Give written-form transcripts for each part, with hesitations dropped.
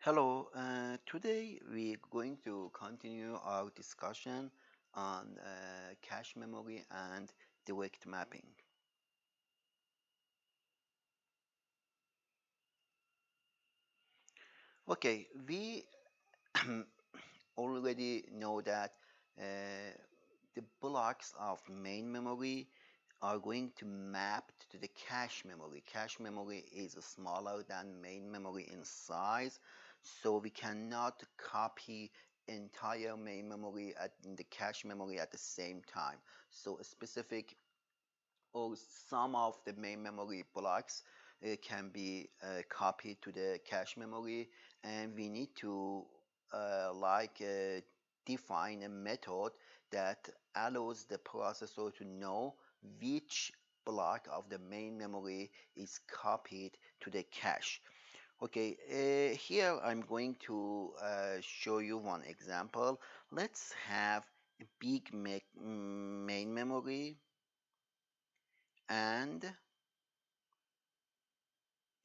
Hello, today we're going to continue our discussion on cache memory and direct mapping. Okay, we already know that the blocks of main memory are going to map to the cache memory. Cache memory is smaller than main memory in size, so we cannot copy entire main memory at the cache memory at the same time. So a specific or some of the main memory blocks can be copied to the cache memory, and we need to define a method that allows the processor to know which block of the main memory is copied to the cache. Okay, here I'm going to show you one example. Let's have a big main memory and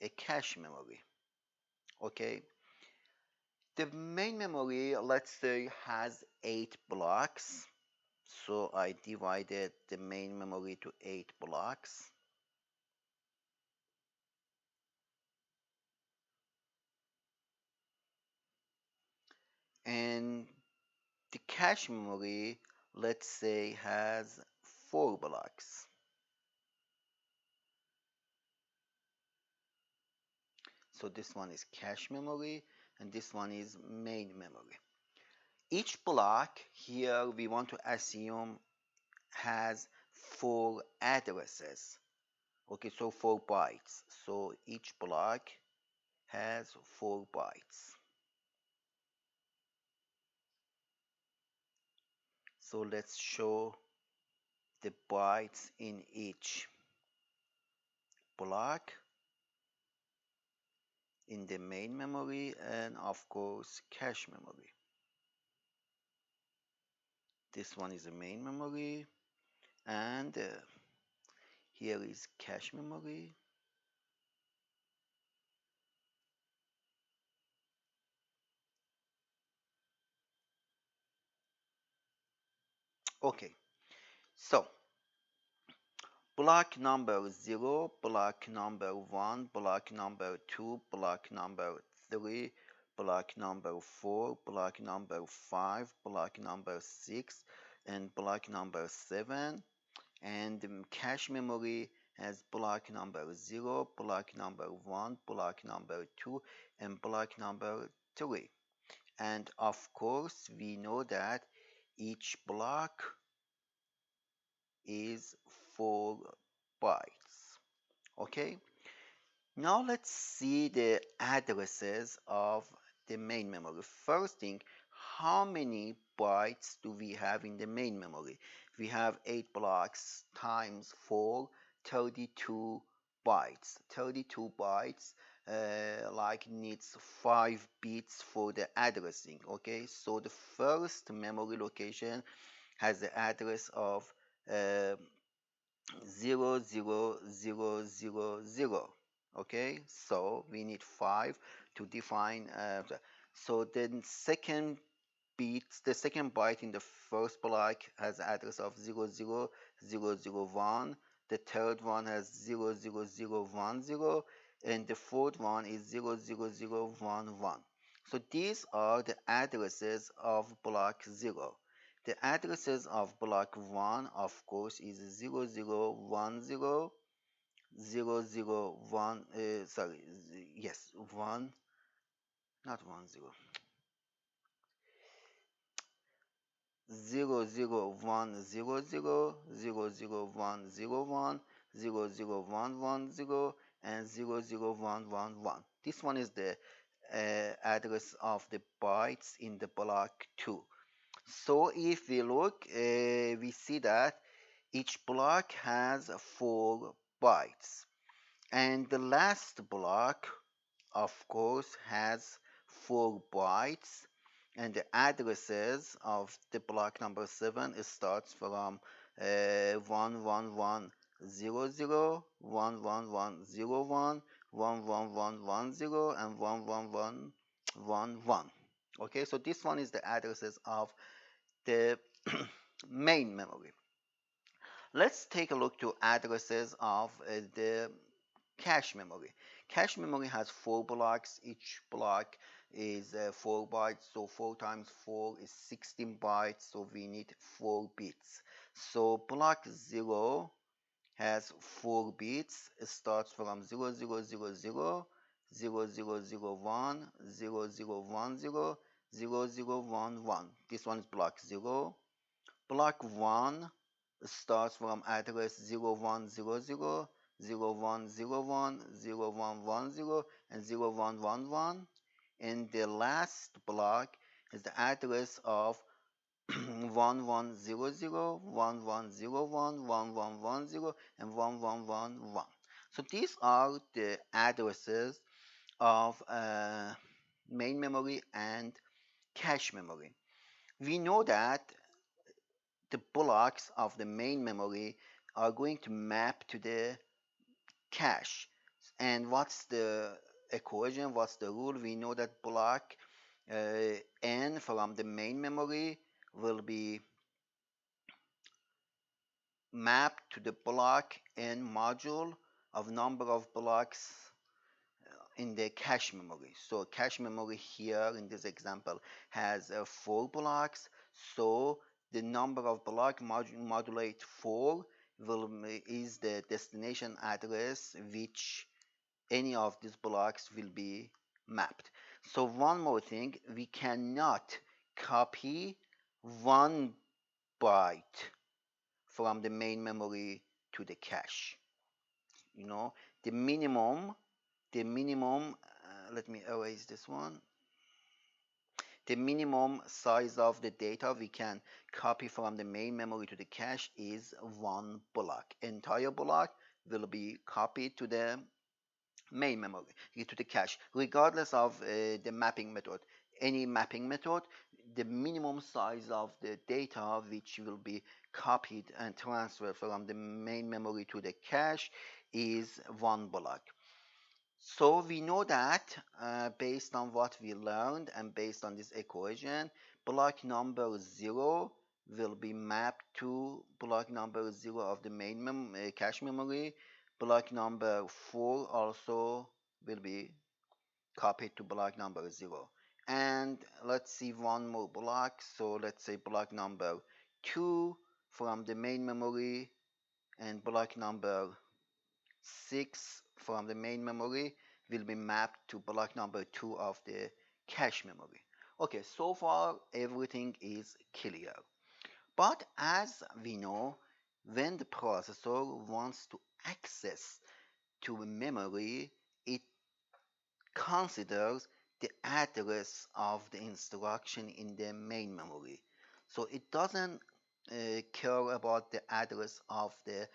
a cache memory. Okay, the main memory, let's say, has 8 blocks. So I divided the main memory to 8 blocks. And the cache memory, let's say, has 4 blocks. So this one is cache memory and this one is main memory. Each block here we want to assume has 4 addresses. Okay, so 4 bytes. So each block has 4 bytes. So let's show the bytes in each block in the main memory and of course cache memory. This one is the main memory and here is cache memory. Okay, so block number 0, block number 1, block number 2, block number 3, block number 4, block number 5, block number 6, and block number 7. And cache memory has block number 0, block number 1, block number 2, and block number 3. And of course, we know that each block is 4 bytes. Okay, now let's see the addresses of the main memory. First thing, how many bytes do we have in the main memory? We have 8 blocks times 4, 32 bytes. 32 bytes needs 5 bits for the addressing. Okay, so the first memory location has the address of uh, 00000. Okay, so we need 5 to define so then the second byte in the first block has address of 00001. The third one has 00010, and the fourth one is 00011. So these are the addresses of block 0. The addresses of block 1, of course, is 0010, 001, sorry, yes, 1, not 10, 00100, 00101, 00110, and 00111. This one is the address of the bytes in the block 2. So if we look, we see that each block has 4 bytes. And the last block, of course, has 4 bytes. And the addresses of the block number 7 it starts from 11100, 11101, 11110, and 111. 1 1. Okay, so this one is the addresses of the main memory. Let's take a look to addresses of the cache memory. Cache memory has 4 blocks. Each block is 4 bytes. So 4 times 4 is 16 bytes. So we need 4 bits. So block 0 has 4 bits. It starts from 0000, 0001, 0010, 0011. This one is block 0. Block 1 starts from address 0100, 0101, 0110, and 0111. And the last block is the address of 1100, 1101, 1110, and 1111. So these are the addresses of main memory and cache memory. We know that the blocks of the main memory are going to map to the cache. And what's the equation? What's the rule? We know that block n from the main memory will be mapped to the block n module of number of blocks in the cache memory. So cache memory here in this example has 4 blocks. So the number of block modulate 4 is the destination address which any of these blocks will be mapped. So one more thing, we cannot copy 1 byte from the main memory to the cache. You know, the minimum, let me erase this one. The minimum size of the data we can copy from the main memory to the cache is 1 block. Entire block will be copied to the main memory, to the cache, regardless of the mapping method. Any mapping method, the minimum size of the data which will be copied and transferred from the main memory to the cache is 1 block. So we know that based on what we learned and based on this equation, block number 0 will be mapped to block number 0 of the main cache memory. Block number 4 also will be copied to block number 0. And let's see one more block. So let's say block number 2 from the main memory and block number 6 from the main memory will be mapped to block number 2 of the cache memory. Okay, so far everything is clear. But as we know, when the processor wants to access to a memory, it considers the address of the instruction in the main memory. So it doesn't care about the address of the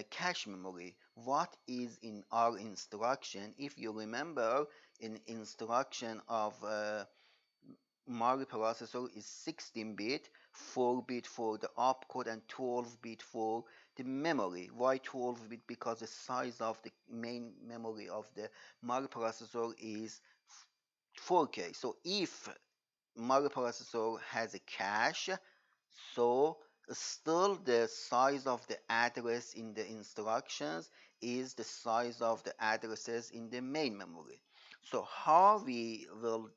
cache memory. What is in our instruction? If you remember, in instruction of Mari processor is 16-bit, 4-bit for the opcode and 12-bit for the memory. Why 12-bit? Because the size of the main memory of the Mari processor is 4K. So if Mari processor has a cache, so still the size of the address in the instructions is the size of the addresses in the main memory. So how we will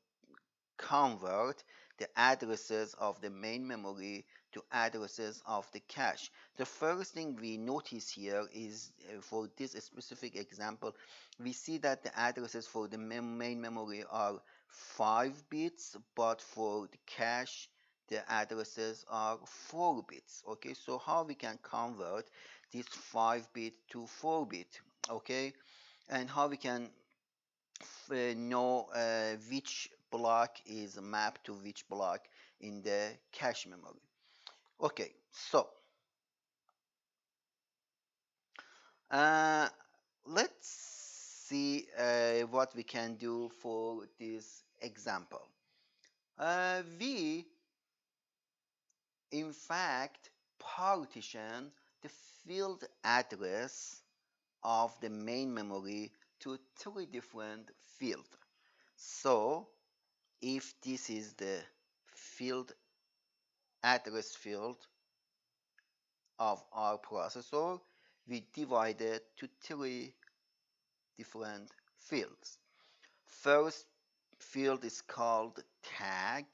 convert the addresses of the main memory to addresses of the cache. The first thing we notice here is for this specific example, we see that the addresses for the main memory are 5 bits, but for the cache, the addresses are 4 bits. Okay, so how we can convert this 5-bit to 4-bit? Okay, and how we can know which block is mapped to which block in the cache memory. Okay, so uh, let's see what we can do for this example. We, in fact, partition the field address of the main memory to 3 different fields. So if this is the field address field of our processor, we divide it to three different fields. First field is called tag,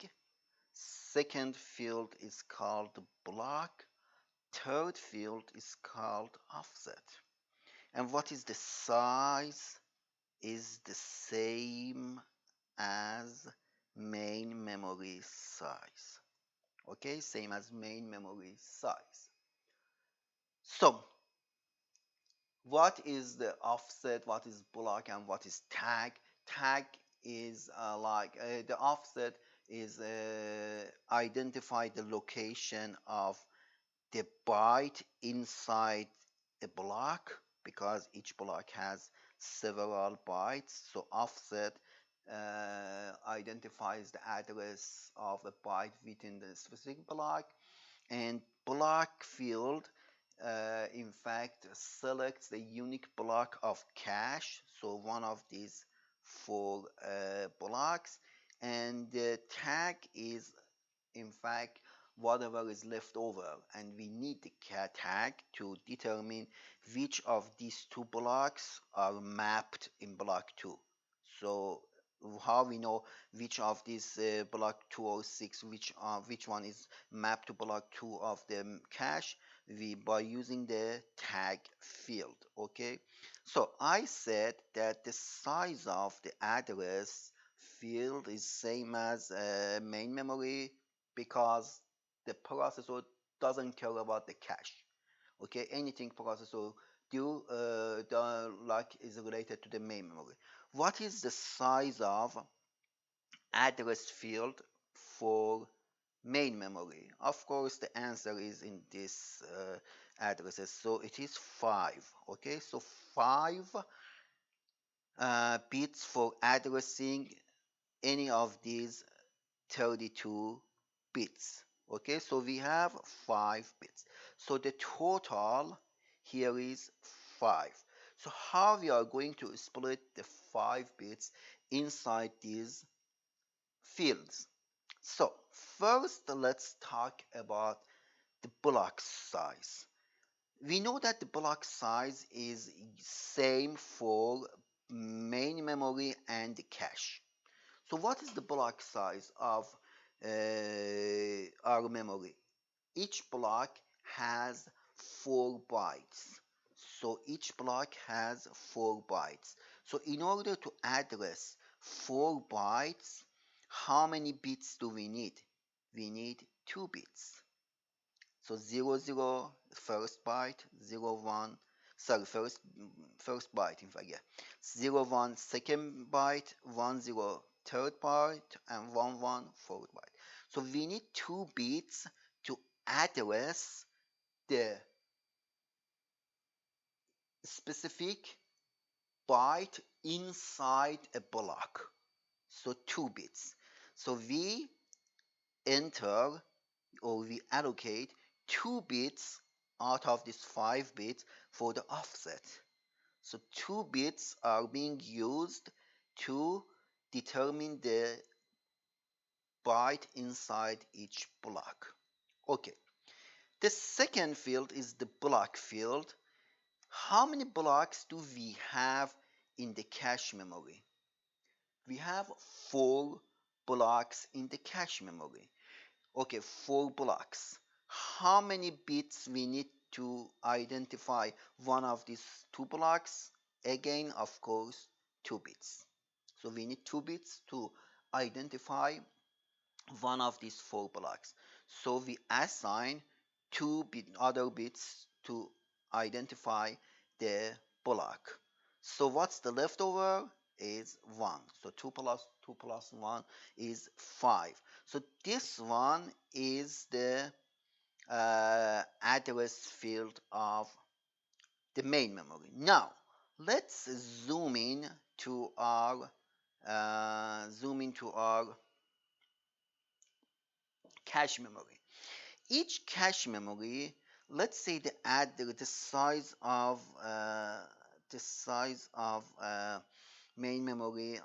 second field is called block, third field is called offset. And what is the size is the same as main memory size. Okay, same as main memory size. So what is the offset, what is block, and what is tag? Tag is the offset is identify the location of the byte inside a block, because each block has several bytes. So offset identifies the address of a byte within the specific block, and block field in fact selects the unique block of cache, so one of these four blocks, and the tag is in fact whatever is left over, and we need the tag to determine which of these two blocks are mapped in block 2. So how we know which of these block 206, which one is mapped to block 2 of the cache, we by using the tag field. Okay, so I said that the size of the address field is same as main memory, because the processor doesn't care about the cache. Okay, anything processor do is related to the main memory. What is the size of address field for main memory? Of course, the answer is in this addresses. So it is 5. Okay, so 5 bits for addressing any of these 32 bits. Okay, so we have 5 bits. So the total here is 5. So how we are going to split the 5 bits inside these fields? So first let's talk about the block size. We know that the block size is same for main memory and the cache. So what is the block size of our memory? Each block has 4 bytes. So each block has 4 bytes. So in order to address 4 bytes, how many bits do we need? We need 2 bits. So 00 first byte, 01, sorry, first byte in fact, yeah. 01 second byte, 10 third byte, and 11 fourth byte. So we need 2 bits to address the specific byte inside a block. So 2 bits. So we enter, or we allocate 2 bits out of these 5 bits for the offset. So 2 bits are being used to determine the byte inside each block. Okay, the second field is the block field. How many blocks do we have in the cache memory? We have 4 blocks in the cache memory. Okay, 4 blocks. How many bits we need to identify one of these 2 blocks? Again, of course, 2 bits. So we need 2 bits to identify one of these 4 blocks. So we assign 2 other bits to identify the block. So what's the leftover is 1. So 2 plus 1 is 5. So this one is the address field of the main memory. Now let's zoom into our cache memory. Each cache memory, let's say the size of main memory,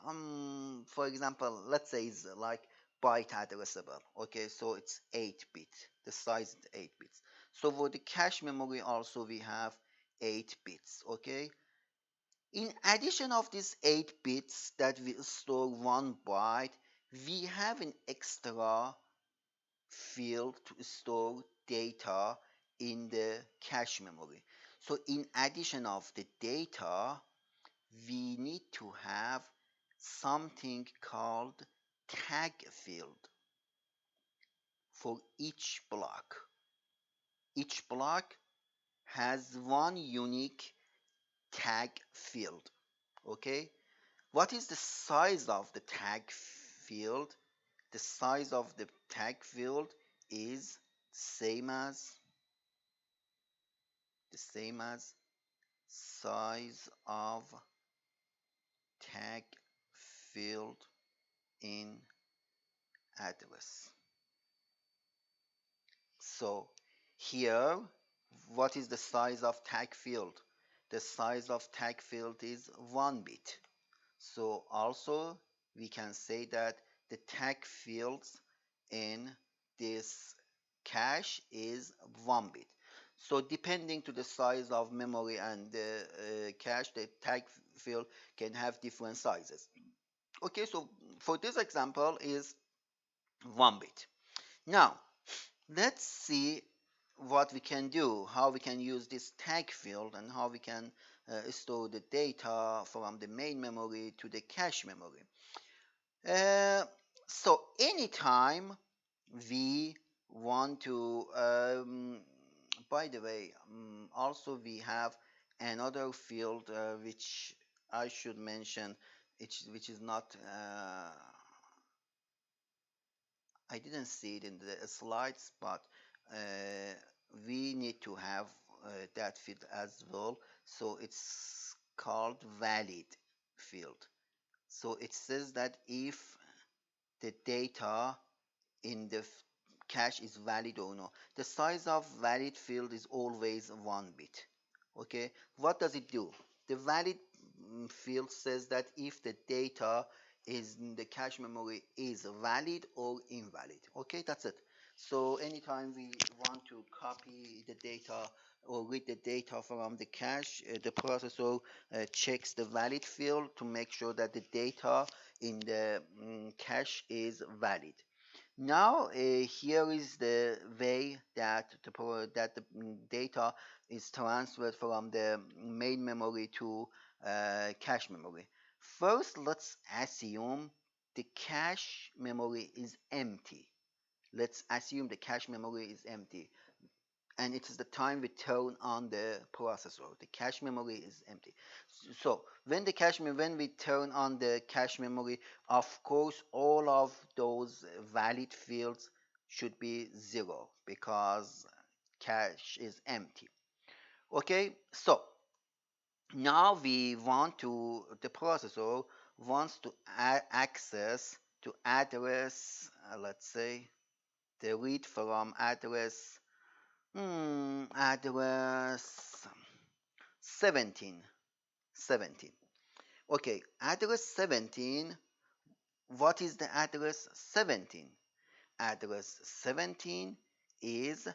for example, let's say it's like byte addressable. Okay, so it's 8 bit. The size is 8 bits. So for the cache memory also we have 8 bits. Okay, in addition of these 8 bits that will store 1 byte, we have an extra field to store data in the cache memory. So in addition of the data, we need to have something called tag field for each block. Each block has one unique tag field. Okay, what is the size of the tag field? The size of the tag field is same as the same as size of tag field in address. So here, what is the size of tag field? The size of tag field is 1 bit. So also we can say that the tag fields in this cache is 1 bit. So depending to the size of memory and the cache, the tag field can have different sizes. Okay, so for this example is 1 bit. Now let's see what we can do, how we can use this tag field and how we can store the data from the main memory to the cache memory. So anytime we want to, by the way, also we have another field which I should mention, which is not, I didn't see it in the slides, but uh, we need to have that field as well. So it's called valid field. So it says that if the data in the cache is valid or no. The size of valid field is always 1 bit. Okay, what does it do? The valid field says that if the data is in the cache memory is valid or invalid. Okay, that's it. So anytime we want to copy the data or read the data from the cache, the processor checks the valid field to make sure that the data in the cache is valid. Now here is the way that the data is transferred from the main memory to cache memory. First, let's assume the cache memory is empty. Let's assume the cache memory is empty, and it is the time we turn on the processor. The cache memory is empty. So when we turn on the cache memory, of course all of those valid fields should be 0 because cache is empty. Okay, so now the processor wants to access to address, let's say the read from address, address 17. 17. Okay, address 17. What is the address 17? Address 17 is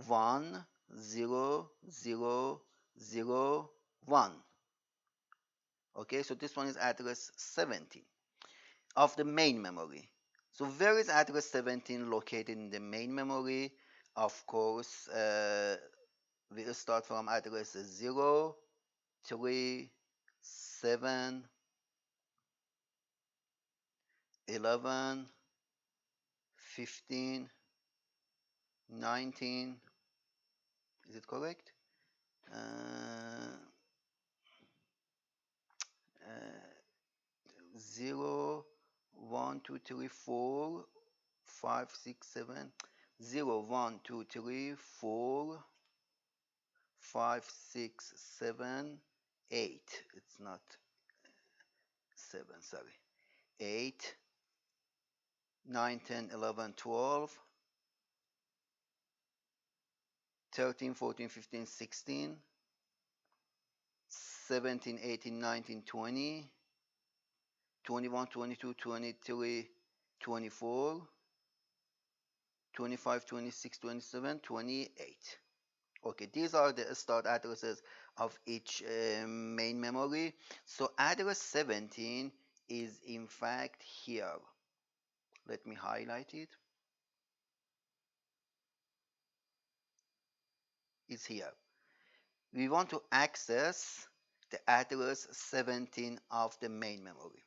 10001. Okay, so this one is address 17 of the main memory. So where is address 17 located in the main memory? Of course, we'll start from address 0, 3, 7, 11, 15, 19. Is it correct? Uh, 0, 1, 2, 3, 4, 5, 6, 7. 0, 1, 2, 3, 4, 5, 6, 7, 8. It's not 7, sorry. 8, 9, 10, 11, 12, 13, 14, 15, 16, 17, 18, 19, 20, 21, 22, 23, 24, 25, 26, 27, 28. Okay, these are the start addresses of each main memory. So address 17 is in fact here. Let me highlight it. It's here. We want to access the address 17 of the main memory.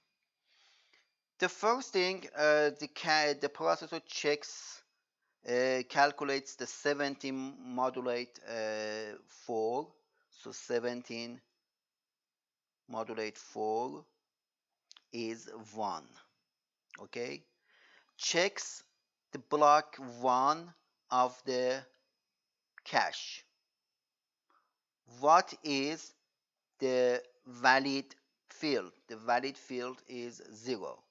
The first thing the processor checks, calculates the 17 modulate 4. So 17 modulate 4 is 1. Okay. Checks the block 1 of the cache. What is the valid field? The valid field is 0.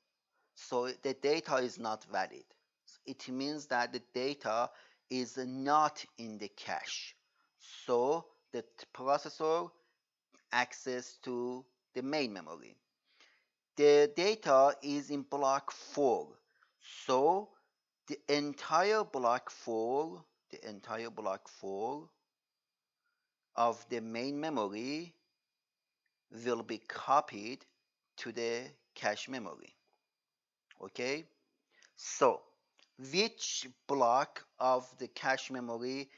So the data is not valid. It means that the data is not in the cache. So the processor access to the main memory. The data is in block 4. So the entire block 4, of the main memory will be copied to the cache memory. Okay? So, which block of the cache memory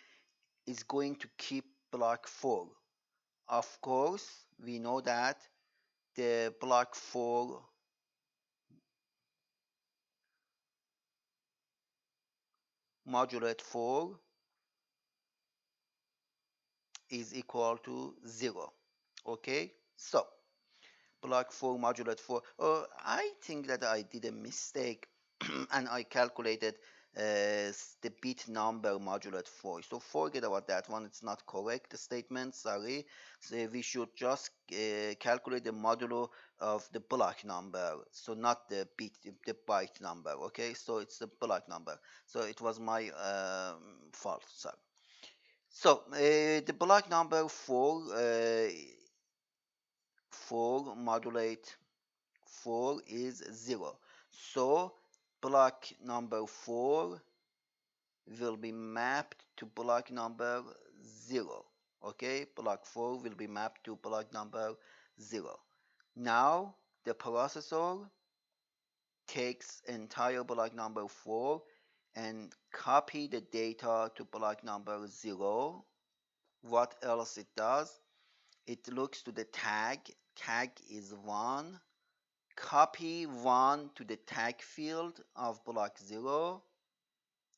is going to keep block 4? Of course, we know that the block 4 modulate 4 is equal to 0. Okay? So, block 4 modulate 4. I think that I did a mistake and I calculated the bit number modulate 4. So forget about that one. It's not correct the statement. Sorry. So we should just calculate the modulo of the block number. So not the bit, the byte number. Okay. So it's the block number. So it was my fault. Sorry. So the block number 4 modulate 4 is 0. So block number 4 will be mapped to block number 0. Okay, block 4 will be mapped to block number 0. Now the processor takes entire block number 4 and copy the data to block number 0. What else it does? It looks to the tag. Tag is 1. Copy 1 to the tag field of block 0,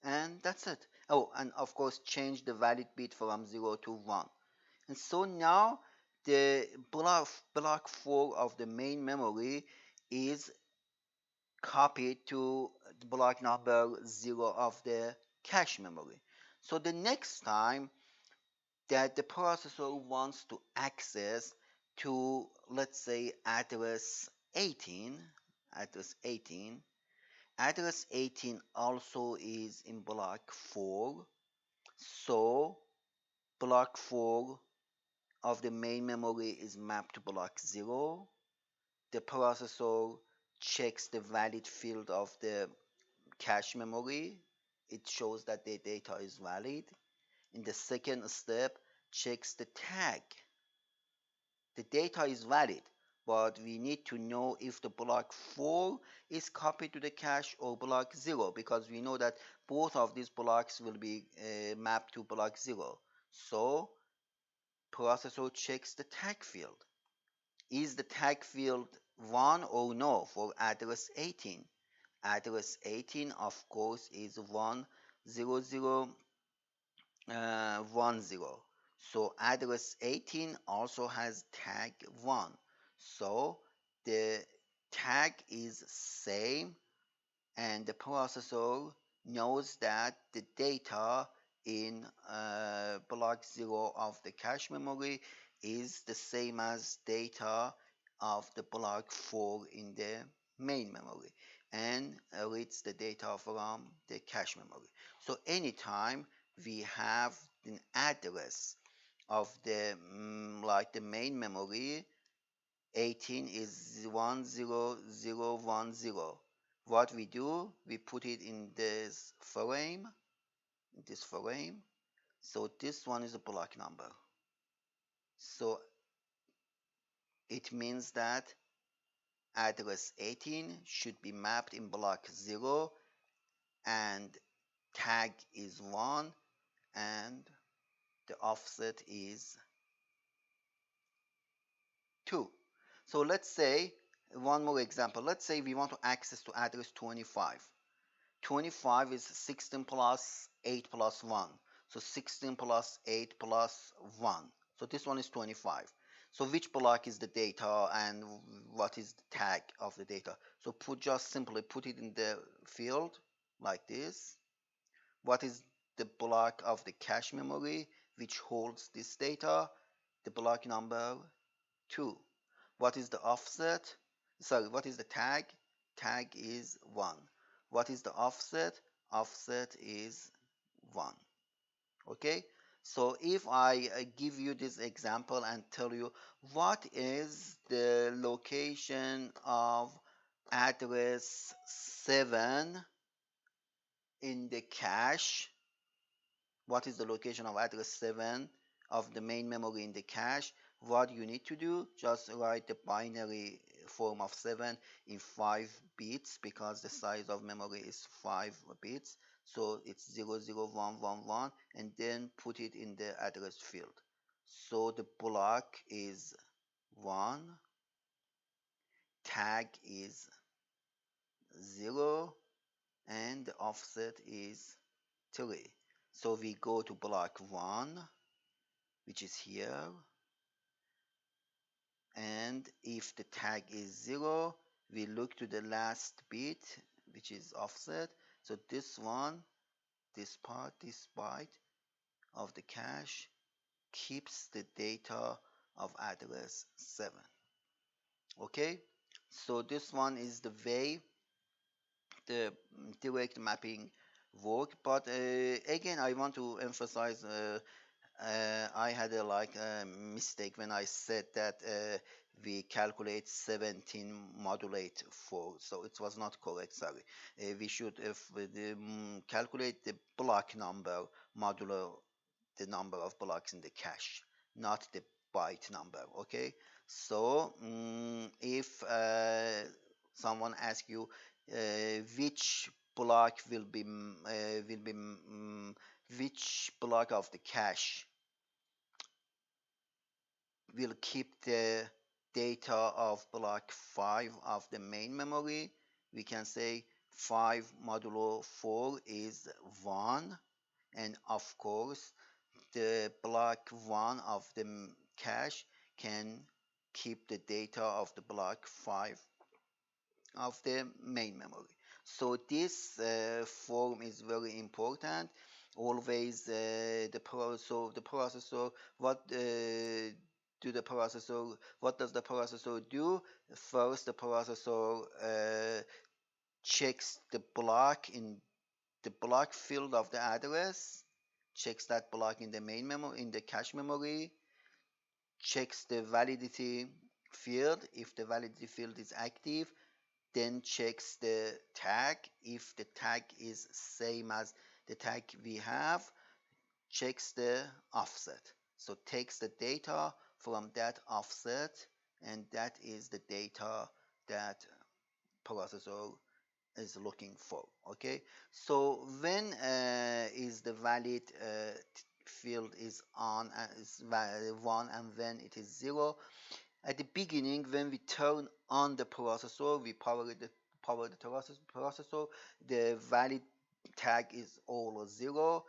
and that's it. Oh, and of course change the valid bit from 0 to 1. And so now the block 4 of the main memory is copied to block number 0 of the cache memory. So the next time that the processor wants to access to, let's say, address 18, address 18, address 18 also is in block 4. So block 4 of the main memory is mapped to block 0. The processor checks the valid field of the cache memory. It shows that the data is valid. In the second step, checks the tag. The data is valid, but we need to know if the block 4 is copied to the cache or block 0, because we know that both of these blocks will be mapped to block 0. So processor checks the tag field. Is the tag field 1 or no for address 18? Address 18 of course is 10010. So address 18 also has tag 1. So the tag is same, and the processor knows that the data in block 0 of the cache memory is the same as data of the block 4 in the main memory, and reads the data from the cache memory. So anytime we have an address of the like the main memory 18 is 10010. What we do, we put it in this frame, so this one is a block number. So it means that address 18 should be mapped in block 0, and tag is 1, and the offset is 2. So let's say, one more example, let's say we want to access to address 25. 25 is 16 plus 8 plus 1. So 16 plus 8 plus 1. So this one is 25. So which block is the data and what is the tag of the data? So just simply put it in the field like this. What is the block of the cache memory which holds this data? The block number 2. What is the offset? Sorry, what is the tag? Tag is 1. What is the offset? Offset is 1. Okay? So if I give you this example and tell you what is the location of address 7 in the cache, what is the location of address 7 of the main memory in the cache, what you need to do, just write the binary form of 7 in 5 bits because the size of memory is 5 bits. So it's 00111, and then put it in the address field. So the block is 1, tag is 0, and the offset is 3. So we go to block 1, which is here, and if the tag is 0, we look to the last bit, which is offset. So this one, this byte of the cache keeps the data of address 7. Okay, so this one is the way the direct mapping work. But again, I want to emphasize, I had a mistake when I said that we calculate 17 modulate 4, so it was not correct. Sorry, we should calculate the block number modulo the number of blocks in the cache, not the byte number. Okay, so if someone asks you which block which block of the cache will keep the data of block 5 of the main memory, we can say 5 modulo 4 is 1, and of course the block 1 of the cache can keep the data of the block 5 of the main memory. So this form is very important. Always the processor, what does the processor do? First, the processor checks the block in the block field of the address, checks that block in the main memory, in the cache memory, checks the validity field. If the validity field is active, then checks the tag. If the tag is same as the tag we have, checks the offset. So takes the data from that offset, and that is the data that processor is looking for. Okay, so when is the valid field is on is 1, and when it is 0? At the beginning, when we turn on the processor, we power the processor, the valid tag is all 0.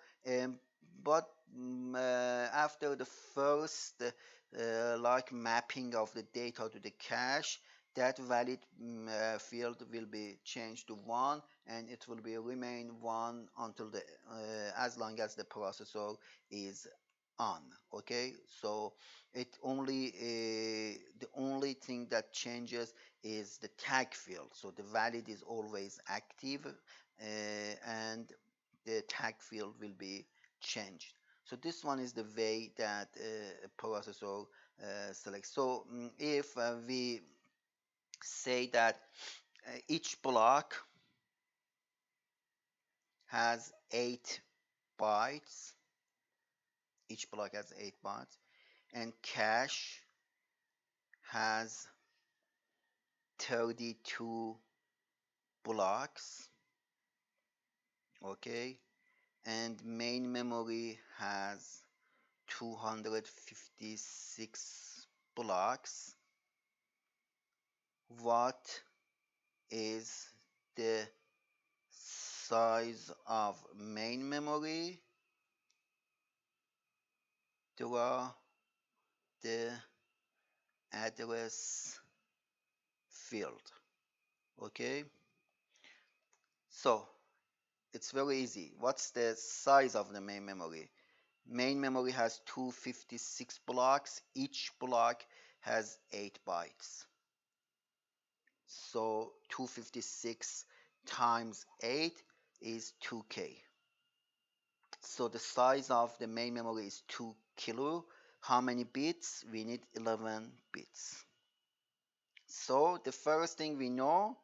But after the first mapping of the data to the cache, that valid field will be changed to 1, and it will be remain 1 until the as long as the processor is on. Okay, so it only the only thing that changes is the tag field. So the valid is always active, and the tag field will be changed. So this one is the way that a processor select. So if we say that each block has 8 bytes, each block has 8 bytes, and cache has 32 blocks, okay, and main memory has 256 blocks. What is the size of main memory? Draw the address field. Okay, so it's very easy. What's the size of the main memory? Main memory has 256 blocks. Each block has 8 bytes. So 256 times 8 is 2K. So the size of the main memory is 2 kilo. How many bits? We need 11 bits. So the first thing we know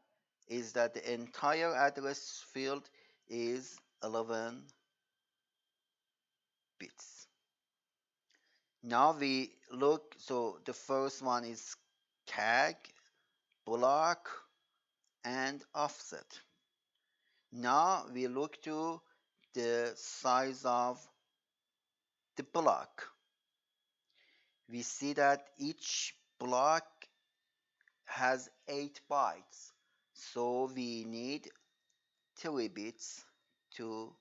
is that the entire address field is 11 bits. Now we look, so the first one is tag, block, and offset. Now we look to the size of the block. We see that each block has 8 bytes. So we need 3 bits to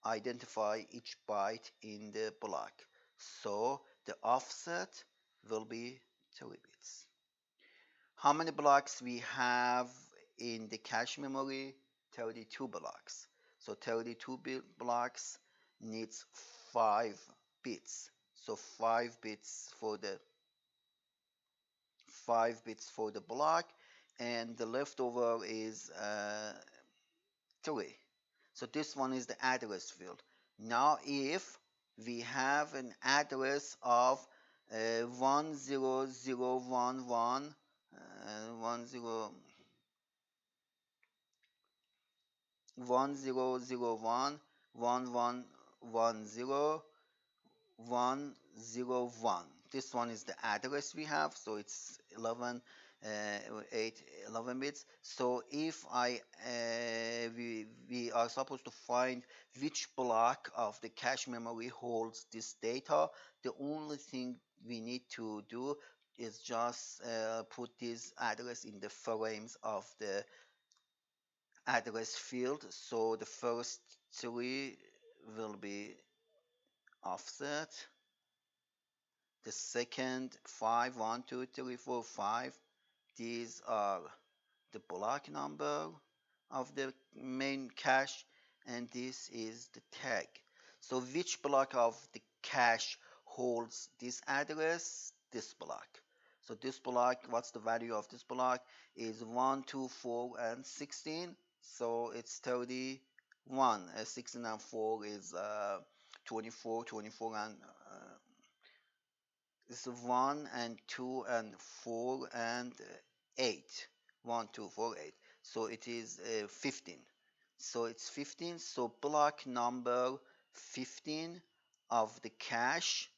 identify each byte in the block. So the offset will be 3 bits. How many blocks we have in the cache memory? 32 blocks. So 32 blocks needs 5 bits. So 5 bits for the block, and the leftover is 3. So this one is the address field. Now if we have an address of 10011 1001 1110 101. This one is the address we have, so it's 11 8 11 bits. So if we are supposed to find which block of the cache memory holds this data, the only thing we need to do is just put this address in the frames of the address field. So the first 3 will be offset. The second 5, 1, 2, 3, 4, 5, these are the block number of the main cache, and this is the tag. So which block of the cache holds this address? This block. So this block, what's the value of this block? Is 1, 2, 4, and 16. So it's 31. 16 and 4 is 24. 24 and it's 1 and 2 and 4 and 8. 1, 2, 4, 8. So it is 15. So it's 15. So block number 15 of the cache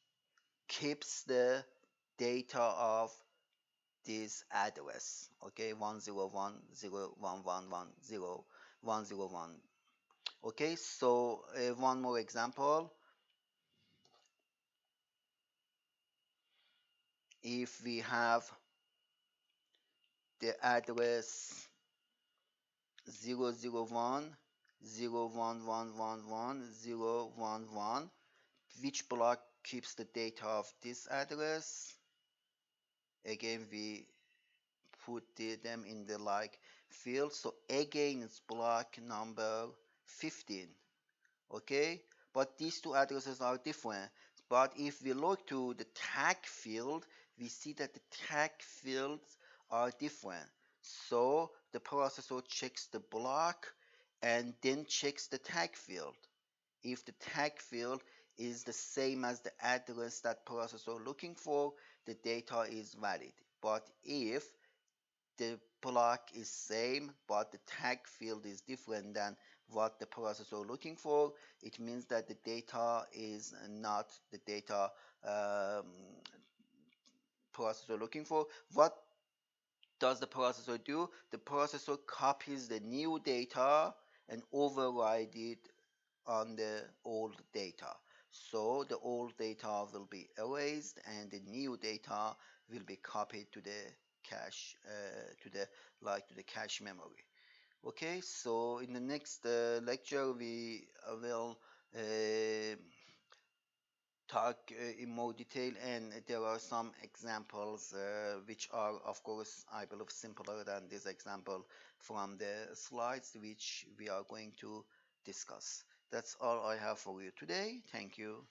keeps the data of this address. Okay, 10101110101. Okay, so one more example. If we have the address 001 01111 which block keeps the data of this address? Again, we put them in the like field. So again, it's block number 15. Okay, but these two addresses are different. But if we look to the tag field, we see that the tag fields are different. So the processor checks the block and then checks the tag field. If the tag field is the same as the address that processor looking for, the data is valid. But if the block is same but the tag field is different than what the processor looking for, it means that the data is not the data um, processor looking for. What does the processor do? The processor copies the new data and override it on the old data. So the old data will be erased and the new data will be copied to the cache, to the cache memory. Okay, so in the next lecture we will uh, talk in more detail, and there are some examples which are of course I believe simpler than this example from the slides which we are going to discuss. That's all I have for you today. Thank you.